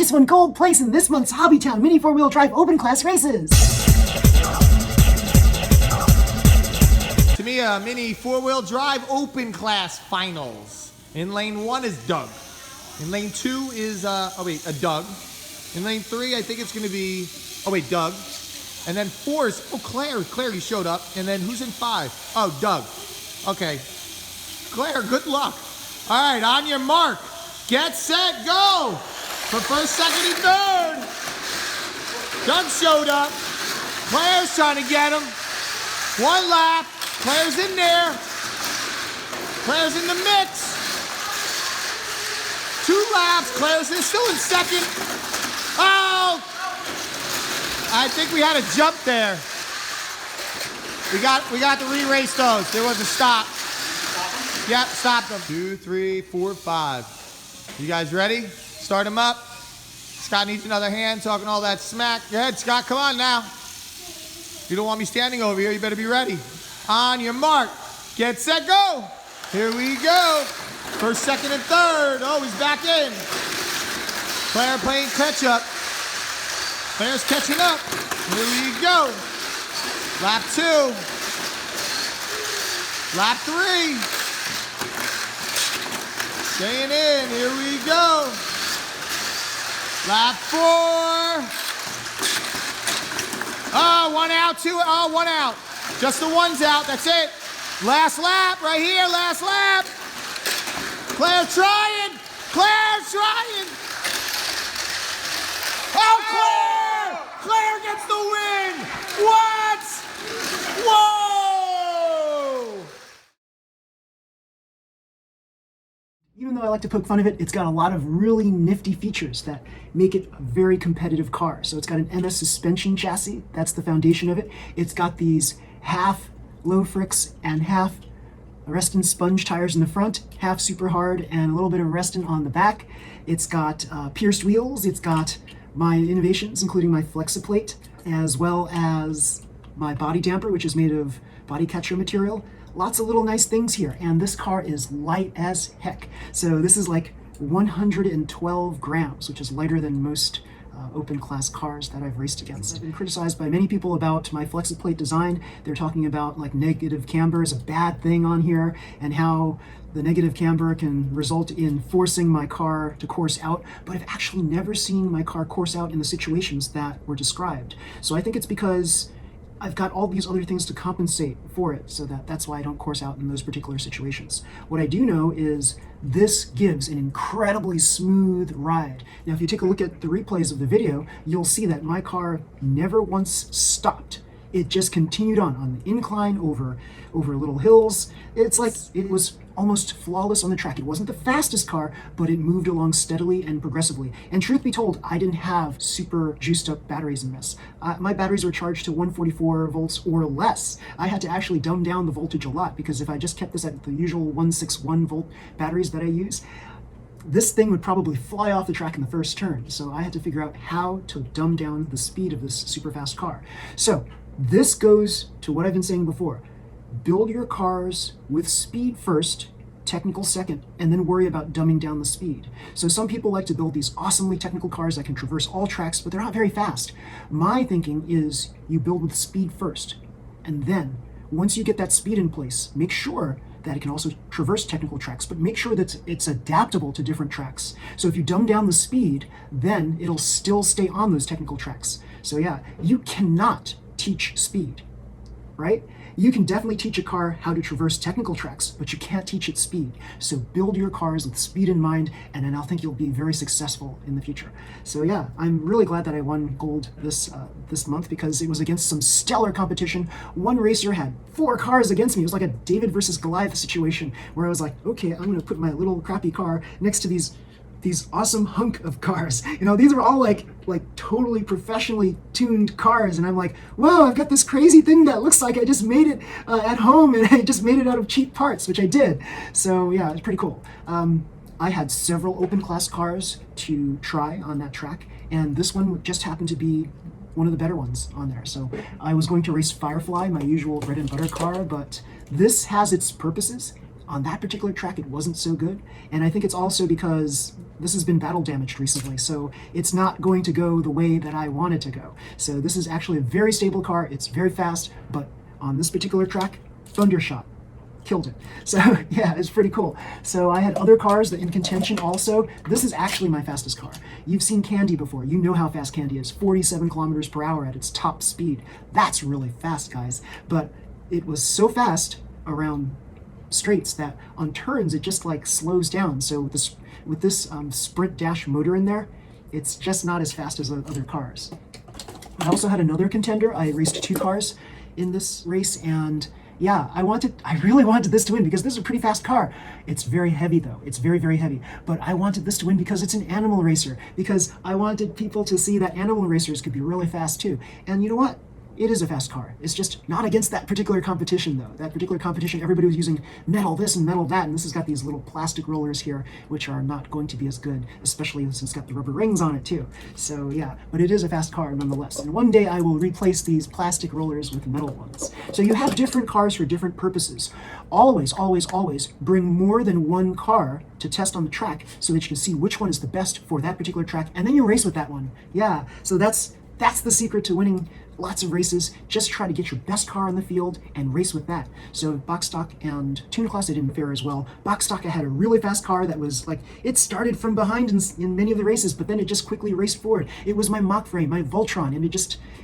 This won gold place in this month's Hobbytown Mini 4-Wheel Drive Open Class Races. Tamiya Mini 4-Wheel Drive Open Class Finals. In lane 1 is Doug. In lane 2 is, Doug. In lane 3, I think it's going to be, Doug. And then 4 is, Claire. Claire, you showed up. And then who's in 5? Oh, Doug. Okay. Claire, good luck. All right, on your mark. Get set, go. For first, second, and third. Doug showed up. Claire's trying to get him. 1 lap. Claire's in there. Claire's in the mix. 2 laps. Claire's still in second. Oh! I think we had a jump there. We got to re-race those. There was a stop. Yep, stop them. 2, 3, 4, 5. You guys ready? Start them up. Scott needs another hand, talking all that smack. Go ahead, Scott, come on now. You don't want me standing over here, you better be ready. On your mark, get set, go. Here we go. First, second, and third. Oh, he's back in. Claire playing catch up. Claire's catching up. Here we go. Lap 2. Lap 3. Staying in. Here we go. Lap 4. Oh, 1 out, 2. Oh, 1 out. Just the 1's out. That's it. Last lap right here. Last lap. Claire trying. Claire's trying. Oh, Claire! Claire gets the win! What? Whoa! Even though I like to poke fun of it, it's got a lot of really nifty features that make it a very competitive car. So it's got an MS suspension chassis. That's the foundation of it. It's got these half low fricks and half Reston sponge tires in the front, half super hard and a little bit of Reston on the back. It's got pierced wheels. It's got my innovations, including my Flexiplate, as well as my body damper, which is made of body catcher material. Lots of little nice things here, and this car is light as heck. So this is like 112 grams, which is lighter than most open class cars that I've raced against. I've been criticized by many people about my Flexiplate design. They're talking about like negative camber is a bad thing on here, and how the negative camber can result in forcing my car to course out, but I've actually never seen my car course out in the situations that were described. So I think it's because I've got all these other things to compensate for it, so that's why I don't course out in those particular situations. What I do know is this gives an incredibly smooth ride. Now, if you take a look at the replays of the video, you'll see that my car never once stopped. It just continued on the incline over little hills. It's like it was almost flawless on the track. It wasn't the fastest car, but it moved along steadily and progressively. And truth be told, I didn't have super juiced up batteries in this. My batteries were charged to 144 volts or less. I had to actually dumb down the voltage a lot, because if I just kept this at the usual 161 volt batteries that I use, this thing would probably fly off the track in the first turn. So I had to figure out how to dumb down the speed of this super fast car. So this goes to what I've been saying before. Build your cars with speed first, technical second, and then worry about dumbing down the speed. So some people like to build these awesomely technical cars that can traverse all tracks, but they're not very fast. My thinking is you build with speed first, and then once you get that speed in place, make sure that it can also traverse technical tracks, but make sure that it's adaptable to different tracks. So if you dumb down the speed, then it'll still stay on those technical tracks. So yeah, you cannot teach speed, right? You can definitely teach a car how to traverse technical tracks, but you can't teach it speed. So build your cars with speed in mind, and then I think you'll be very successful in the future. So yeah, I'm really glad that I won gold this month, because it was against some stellar competition. One racer had 4 cars against me. It was like a David versus Goliath situation, where I was like, okay, I'm gonna put my little crappy car next to these awesome hunk of cars. You know, these are all like totally professionally tuned cars, and I'm like, whoa, I've got this crazy thing that looks like I just made it at home, and I just made it out of cheap parts, which I did. So yeah, it's pretty cool. I had several open class cars to try on that track, and this one just happened to be one of the better ones on there. So I was going to race Firefly, my usual bread and butter car, but this has its purposes. On that particular track, it wasn't so good. And I think it's also because this has been battle damaged recently, so it's not going to go the way that I want it to go. So this is actually a very stable car. It's very fast, but on this particular track, Thundershot killed it. So yeah, it's pretty cool. So I had other cars that in contention also. This is actually my fastest car. You've seen Candy before. You know how fast Candy is. 47 kilometers per hour at its top speed. That's really fast, guys. But it was so fast around straights that on turns it just like slows down. So with this sprint dash motor in there, it's just not as fast as other cars. I also had another contender. I raced 2 cars in this race, and yeah, I really wanted this to win because this is a pretty fast car. It's very heavy though. It's very, very heavy. But I wanted this to win because it's an animal racer, because I wanted people to see that animal racers could be really fast too. And you know what? It is a fast car. It's just not against that particular competition though. That particular competition, everybody was using metal this and metal that, and this has got these little plastic rollers here, which are not going to be as good, especially since it's got the rubber rings on it too. So yeah, but it is a fast car nonetheless. And one day I will replace these plastic rollers with metal ones. So you have different cars for different purposes. Always, always, always bring more than one car to test on the track so that you can see which one is the best for that particular track, and then you race with that one. Yeah, so that's the secret to winning lots of races. Just try to get your best car on the field and race with that. So box stock and tune class, I didn't fare as well. Box stock, I had a really fast car that was like, it started from behind in many of the races, but then it just quickly raced forward. It was my mock frame, my Voltron, and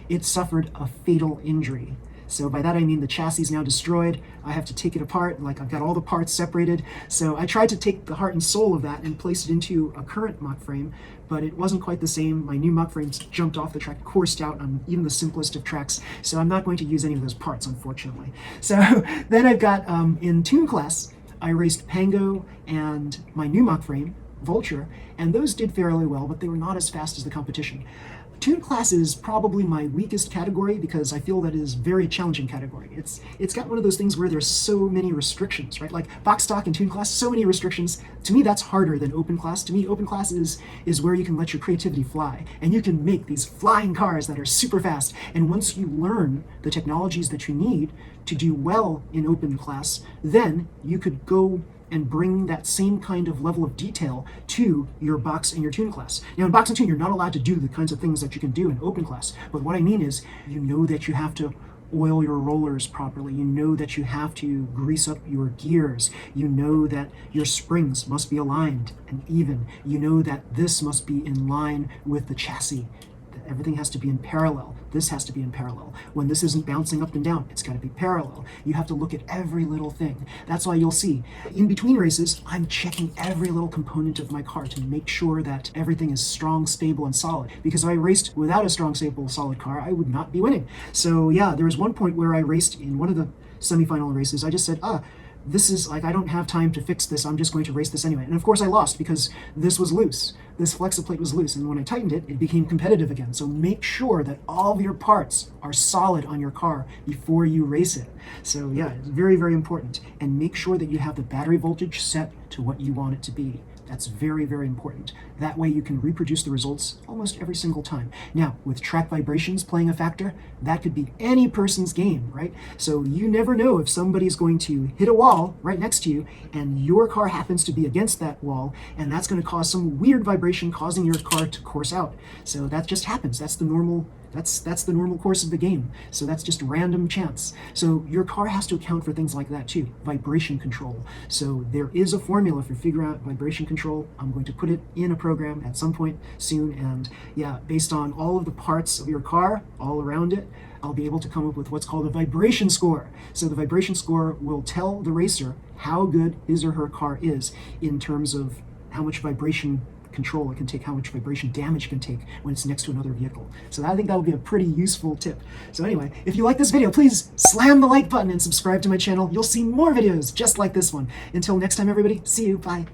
it suffered a fatal injury. So by that I mean the chassis is now destroyed. I have to take it apart, like I've got all the parts separated. So I tried to take the heart and soul of that and place it into a current mock frame, but it wasn't quite the same. My new mock frames jumped off the track, coursed out on even the simplest of tracks, so I'm not going to use any of those parts, unfortunately. So then I've got, in tune class, I raced Pango and my new mock frame, Vulture, and those did fairly well, but they were not as fast as the competition. Tune class is probably my weakest category because I feel that it is a very challenging category. It's got one of those things where there's so many restrictions, right? Like box stock and tune class, so many restrictions. To me, that's harder than open class. To me, open class is where you can let your creativity fly, and you can make these flying cars that are super fast. And once you learn the technologies that you need to do well in open class, then you could go and bring that same kind of level of detail to your box and your tune class. Now in box and tune, you're not allowed to do the kinds of things that you can do in open class. But what I mean is, you know that you have to oil your rollers properly. You know that you have to grease up your gears. You know that your springs must be aligned and even. You know that this must be in line with the chassis. Everything has to be in parallel. This has to be in parallel. When this isn't bouncing up and down, it's got to be parallel. You have to look at every little thing. That's why you'll see in between races, I'm checking every little component of my car to make sure that everything is strong, stable, and solid. Because if I raced without a strong, stable, solid car, I would not be winning. So yeah, there was one point where I raced in one of the semifinal races. I just said, this is like, I don't have time to fix this. I'm just going to race this anyway. And of course I lost because this was loose. This flexo plate was loose. And when I tightened it, it became competitive again. So make sure that all of your parts are solid on your car before you race it. So yeah, it's very, very important. And make sure that you have the battery voltage set to what you want it to be. That's very, very important. That way you can reproduce the results almost every single time. Now, with track vibrations playing a factor, that could be any person's game, right? So you never know if somebody's going to hit a wall right next to you and your car happens to be against that wall, and that's going to cause some weird vibration causing your car to course out. So that just happens. That's the normal course of the game. So that's just random chance. So your car has to account for things like that too. Vibration control. So there is a formula for figuring out vibration control. I'm going to put it in a program at some point soon. And yeah, based on all of the parts of your car, all around it, I'll be able to come up with what's called a vibration score. So the vibration score will tell the racer how good his or her car is in terms of how much vibration control it can take, how much vibration damage it can take when it's next to another vehicle. So I think that would be a pretty useful tip. So anyway, if you like this video, please slam the like button and subscribe to my channel. You'll see more videos just like this one. Until next time, everybody, see you, bye.